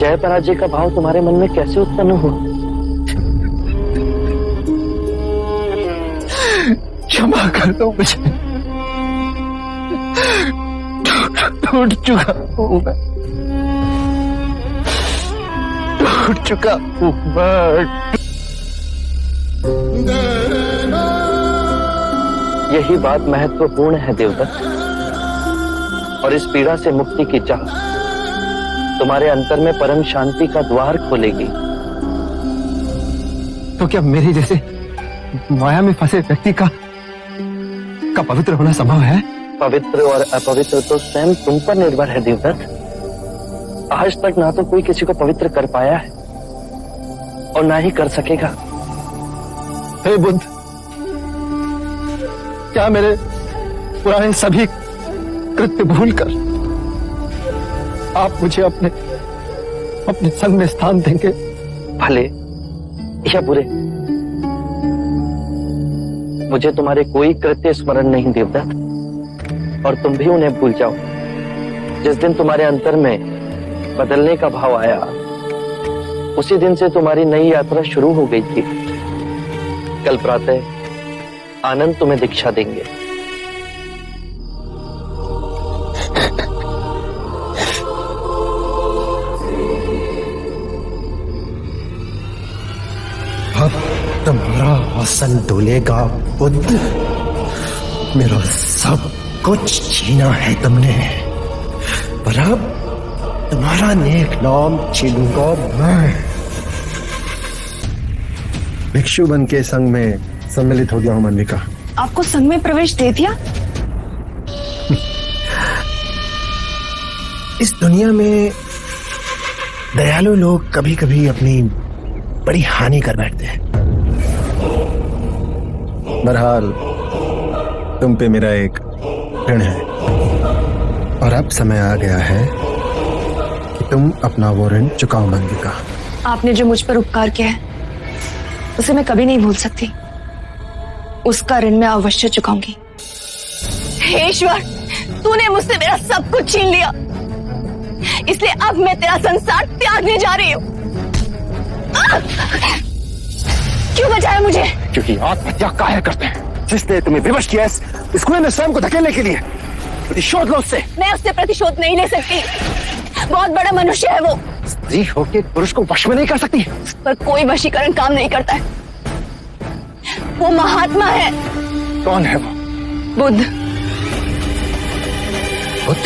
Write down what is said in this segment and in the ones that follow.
जय पराजय का भाव तुम्हारे मन में कैसे उत्पन्न हुआ? क्षमा कर दो मुझे, टूट चुका हूं मैं, टूट चुका हूं मैं। यही बात महत्वपूर्ण है देवदत्त, और इस पीड़ा से मुक्ति की चाह तुम्हारे अंतर में परम शांति का द्वार खोलेगी। तो क्या मेरे जैसे माया में फंसे व्यक्ति का पवित्र होना संभव है? पवित्र और अपवित्र तो स्वयं तुम पर निर्भर है देवदत्त। आज तक ना तो कोई किसी को पवित्र कर पाया है और ना ही कर सकेगा। हे बुद्ध, क्या मेरे पुराने सभी कृत्य भूलकर आप मुझे अपने संग में स्थान देंगे? भले या बुरे, मुझे तुम्हारे कोई कृत्य स्मरण नहीं देवदत्त, और तुम भी उन्हें भूल जाओ। जिस दिन तुम्हारे अंतर में बदलने का भाव आया, उसी दिन से तुम्हारी नई यात्रा शुरू हो गई थी। कल प्रातः आनंद तुम्हें दीक्षा देंगे। अब तुम्हारा आसन डोलेगा बुद्ध। मेरा सब कुछ छीना है तुमने, पर अब तुम्हारा नेक नाम छीनूंगा मैं। भिक्षु बन के संघ में सम्मिलित हो गया हूं मालविका। आपको संघ में प्रवेश दे दिया? इस दुनिया में दयालु लोग कभी कभी अपनी बड़ी हानि कर बैठते हैं। बहरहाल तुम पे मेरा एक ऋण है, और अब समय आ गया है कि तुम अपना वो ऋण चुकाओ मालविका। आपने जो मुझ पर उपकार किया है उसे मैं कभी नहीं भूल सकती। उसका ऋण मैं अवश्य चुकाऊंगी। हे ईश्वर, तूने मुझसे मेरा सब कुछ छीन लिया, इसलिए अब मैं तेरा संसार त्यागने जा रही हूँ। क्यों बचाया मुझे? क्योंकि आत्महत्या काहे करते हैं जिसने तुम्हें विवश किया इस कुएं में स्वयं को धकेलने के लिए। प्रतिशोध लो उससे। मैं उससे प्रतिशोध नहीं ले सकती। बहुत बड़ा मनुष्य है वो। स्त्री होकर एक पुरुष को वश में नहीं कर सकती। पर कोई वशीकरण काम नहीं करता है। वो महात्मा है। कौन है वो? बुद्ध। बुद्ध?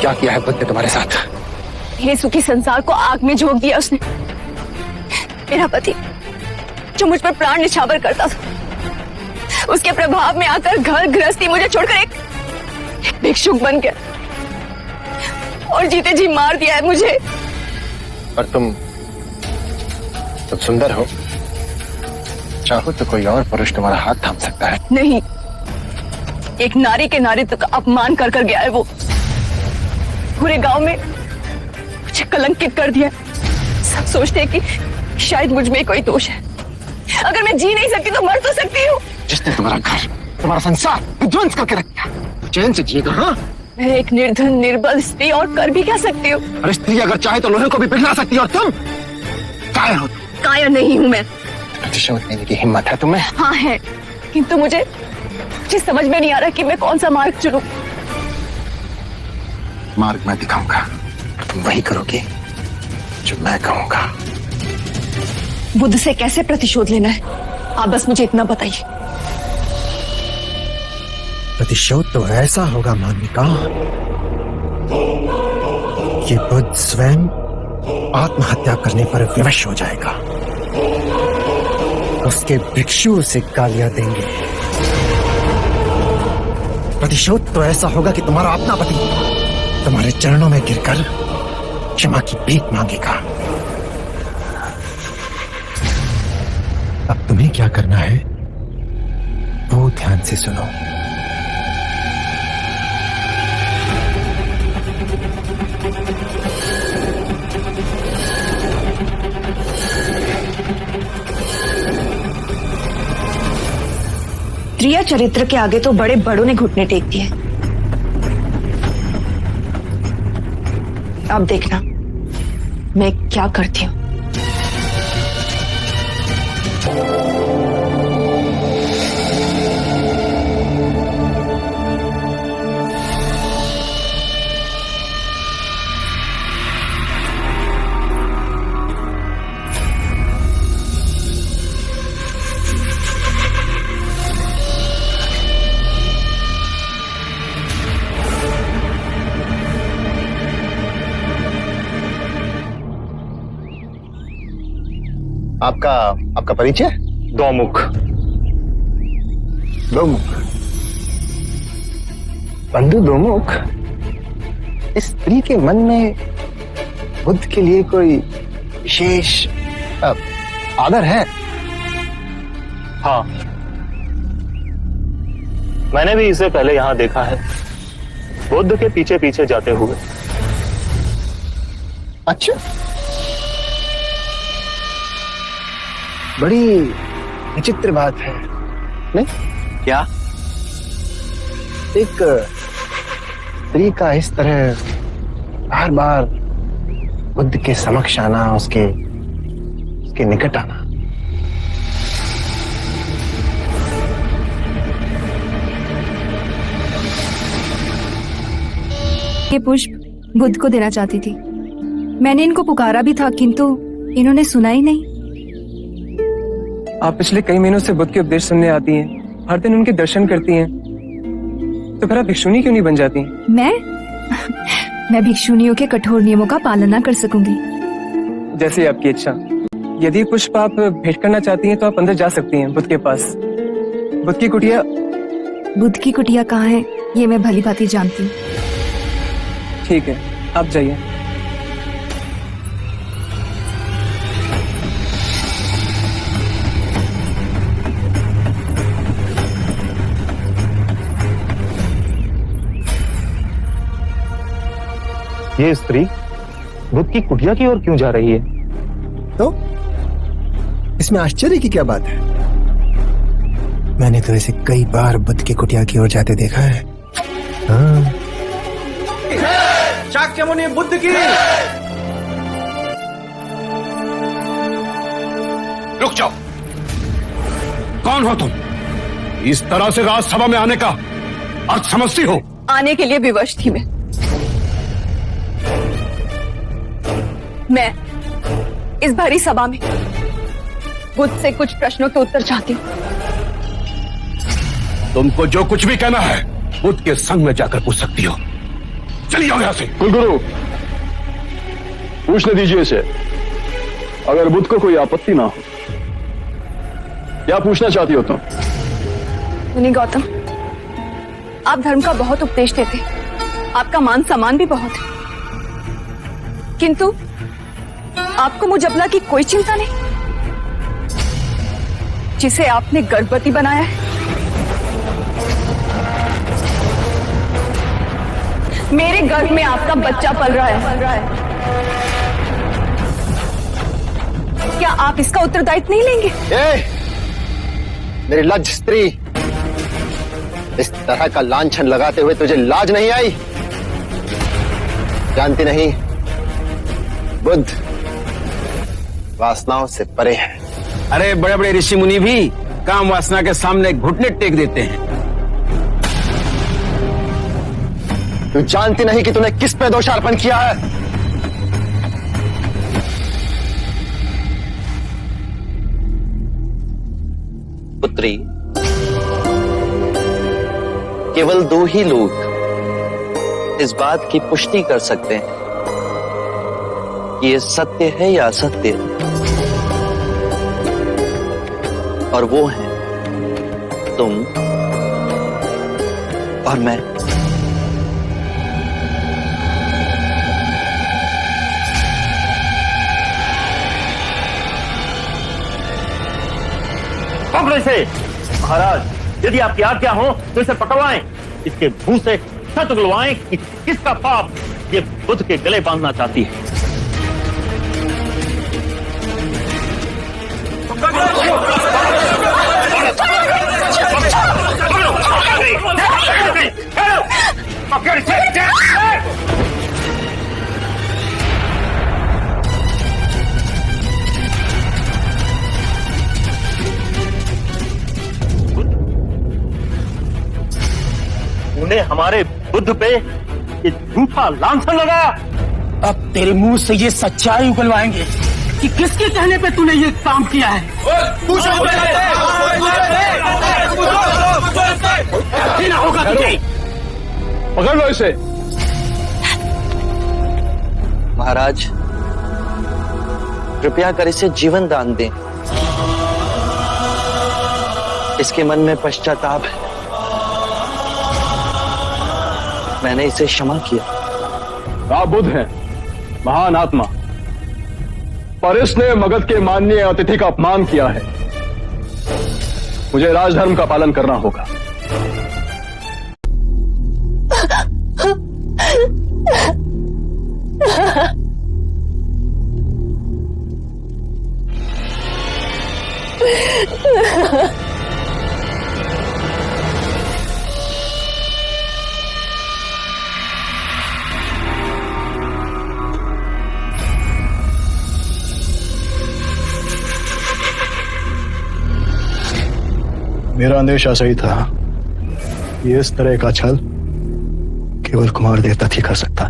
क्या किया है बुद्ध ने तुम्हारे साथ? मेरे सुखी संसार को आग में झोंक दिया उसने। मेरा पति जो मुझ पर प्राण निछावर करता था, उसके प्रभाव में आकर घर गृहस्थी मुझे छोड़कर एक भिक्षुक बन गया, और जीते जी मार दिया है मुझे। और तुम सुंदर हो, चाहो तो कोई और पुरुष तुम्हारा हाथ थाम सकता है। नहीं, एक नारी के नारित्व का अपमान कर कर गया है वो। पूरे गांव में मुझे कलंकित कर दिया। सब सोचते हैं कि शायद मुझ में कोई दोष है। अगर मैं जी नहीं सकती तो मर तो सकती हूँ। जिसने तुम्हारा घर, तुम्हारा संसार विध्वंस करके रख दिया, चैन से जिएगा? हाँ, मैं एक निर्धन निर्बल स्त्री और कर भी क्या सकती हूँ? अरे स्त्री अगर चाहे तो लोहे को भी पिघला सकती है, और तुम कायर हो। कायर नहीं हूँ मैं। प्रतिशोध लेने की हिम्मत है तुम्हें? हाँ है, किंतु मुझे समझ में नहीं आ रहा कि मैं कौन सा मार्ग चुनूं। मार्ग मैं दिखाऊंगा, तुम वही करोगे जो मैं कहूंगा। बुद्ध से कैसे प्रतिशोध लेना है, आप बस मुझे इतना बताइए। प्रतिशोध तो ऐसा होगा मालविका कि बुद्ध स्वयं आत्महत्या करने पर विवश हो जाएगा। उसके भिक्षु उसे गालियां देंगे। प्रतिशोध तो ऐसा होगा कि तुम्हारा अपना पति तुम्हारे चरणों में गिरकर क्षमा की भीख मांगेगा। अब तुम्हें क्या करना है वो ध्यान से सुनो। त्रिया चरित्र के आगे तो बड़े बड़ों ने घुटने टेक दिए। अब देखना मैं क्या करती हूँ। आपका परिचय? गौमुख। दोमुख। बंधु दोमुख, इस स्त्री के मन में बुद्ध के लिए कोई विशेष आदर है? हाँ, मैंने भी इसे पहले यहां देखा है, बुद्ध के पीछे पीछे जाते हुए। अच्छा, बड़ी विचित्र बात है, नहीं? क्या? एक स्त्री का इस तरह बार बार बुद्ध के समक्ष आना, उसके निकट आना। ये पुष्प बुद्ध को देना चाहती थी। मैंने इनको पुकारा भी था, किंतु इन्होंने सुना ही नहीं। आप पिछले कई महीनों से बुद्ध के उपदेश सुनने आती हैं, हर दिन उनके दर्शन करती हैं, तो फिर आप भिक्षुणी क्यों नहीं बन जाती? मैं भिक्षुणियों के कठोर नियमों का पालन ना कर सकूंगी। जैसे आपकी इच्छा। यदि पुष्प आप भेंट करना चाहती हैं तो आप अंदर जा सकती हैं बुद्ध के पास। बुद्ध की कुटिया कहाँ है ये मैं भली भांति जानती हूँ। ठीक है, आप जाइए। ये स्त्री बुद्ध की कुटिया की ओर क्यों जा रही है? तो इसमें आश्चर्य की क्या बात है? मैंने तो इसे कई बार बुद्ध की कुटिया की ओर जाते देखा है। हाँ। शाक्य मुनि बुद्ध की। रुक जाओ, कौन हो तुम? इस तरह से राजसभा में आने का अर्थ समझती हो? आने के लिए विवश थी मैं इस भरी सभा में बुद्ध से कुछ प्रश्नों के उत्तर चाहती हूँ। तुमको जो कुछ भी कहना है बुद्ध के संग में जाकर पूछ सकती हो। चलिए यहां से। कुलगुरु, पूछने दीजिए इसे, अगर बुद्ध को कोई आपत्ति ना हो। क्या पूछना चाहती हो तुम? मुनि गौतम, आप धर्म का बहुत उपदेश देते, आपका मान सम्मान भी बहुत है, किंतु आपको मुझ अबला की कोई चिंता नहीं, जिसे आपने गर्भवती बनाया है। मेरे गर्भ में आपका बच्चा पल रहा है। क्या आप इसका उत्तरदायित्व नहीं लेंगे? मेरी लज्ज स्त्री, इस तरह का लांछन लगाते हुए तुझे लाज नहीं आई? जानती नहीं, बुद्ध वासनाओं से परे है। अरे बड़े बड़े ऋषि मुनि भी काम वासना के सामने घुटने टेक देते हैं। तू जानती नहीं कि तूने किस पे दोषारोपण किया है? पुत्री, केवल दो ही लोग इस बात की पुष्टि कर सकते हैं कि ये सत्य है या असत्य है, और वो हैं तुम और मैं। पकड़ो इसे। महाराज, यदि आपकी आज्ञा हो तो इसे पकड़वाएं, इसके मुंह से सच उगलवाएं कि किसका पाप ये बुद्ध के गले बांधना चाहती है। तुमने हमारे बुद्ध पे ये झूठा लांछन लगाया। अब तेरे मुंह से ये सच्चाई उगलवाएंगे कि किसके कहने पे तूने ये काम किया है। ना होगा तुझे। पकड़ लो इसे। महाराज, कृपया कर इसे जीवन दान दें। इसके मन में पश्चाताप है। मैंने इसे क्षमा किया। आप बुद्ध हैं, महान आत्मा, पर इसने मगध के माननीय अतिथि का अपमान किया है। मुझे राजधर्म का पालन करना होगा। मेरा अंदेशा सही था। ये इस तरह का छल केवल कुमार देवता ही कर सकता।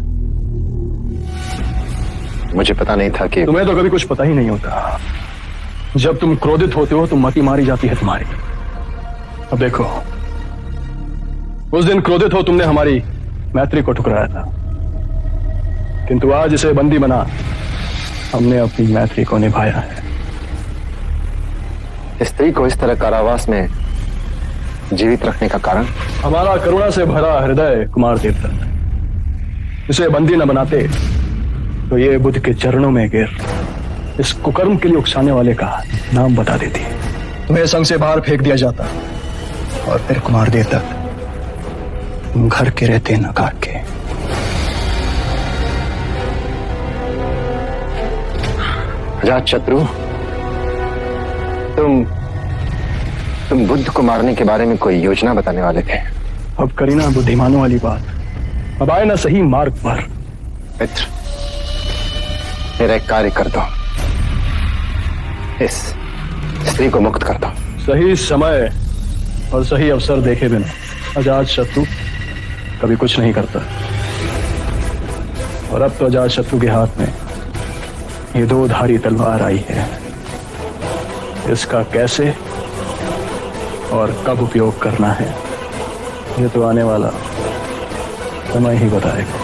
मुझे पता नहीं था कि तुम्हें तो कभी कुछ पता ही नहीं होता। जब तुम क्रोधित होते हो तो मति मारी जाती है तुम्हारी। अब देखो, उस दिन क्रोधित हो तुमने हमारी मैत्री को ठुकराया था, किंतु आज इसे बंदी बना हमने अपनी मैत्री को निभाया है। स्त्री को इस तरह कारावास में जीवित रखने का कारण? हमारा करुणा से भरा हृदय कुमार देवता। इसे बंदी न बनाते तो ये बुद्ध के चरणों में गिर इस कुकर्म के लिए उकसाने वाले का नाम बता देती। तुम्हें संग से बाहर फेंक दिया जाता और फिर कुमार देवता तुम घर के रहते नकार के। अजात शत्रु, तुम बुद्ध को मारने के बारे में कोई योजना बताने वाले थे। अब करी ना बुद्धिमानों वाली बात। अब आए ना सही मार्ग पर। मित्र, मेरा एक कार्य कर दो। इस स्त्री को मुक्त कर दो। सही समय और सही अवसर देखे बिना अजात शत्रु कभी कुछ नहीं करता। और अब तो अजात शत्रु के हाथ में ये दो धारी तलवार आई है। इसका कैसे और कब उपयोग करना है ये तो आने वाला समय ही बताएगा।